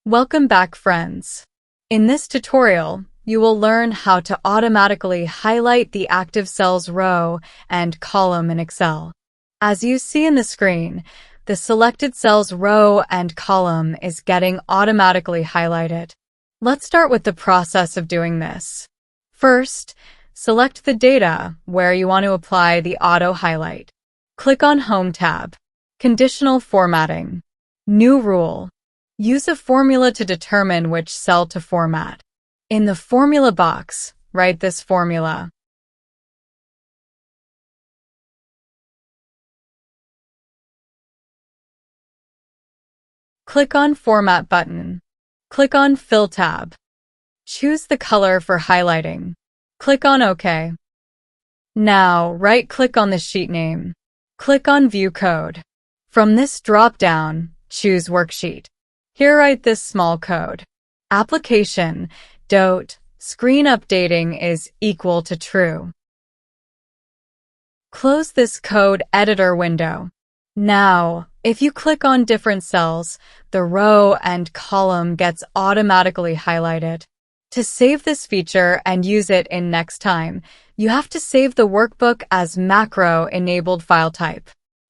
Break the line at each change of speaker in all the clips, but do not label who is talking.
Welcome back, friends. In this tutorial, you will learn how to automatically highlight the active cells row and column in Excel. As you see in the screen, the selected cells row and column is getting automatically highlighted. Let's start with the process of doing this. First, select the data where you want to apply the auto highlight. Click on Home tab, Conditional Formatting, New Rule. Use a formula to determine which cell to format. In the formula box, write this formula. Click on Format button. Click on Fill tab. Choose the color for highlighting. Click on OK. Now, right-click on the sheet name. Click on View Code. From this drop-down, choose Worksheet. Here write this small code. Application, screen updating is equal to true. Close this code editor window. Now, if you click on different cells, the row and column gets automatically highlighted. To save this feature and use it in next time, you have to save the workbook as macro-enabled file type.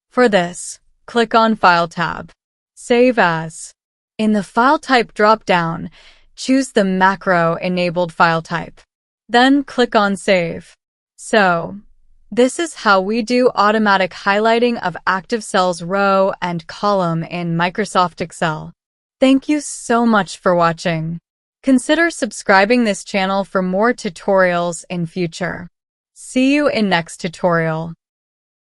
For this, click on File tab. Save as. In the File Type drop-down, choose the macro-enabled file type. Then click on Save. So, this is how we do automatic highlighting of active cells row and column in Microsoft Excel. Thank you so much for watching. Consider subscribing this channel for more tutorials in future. See you in next tutorial.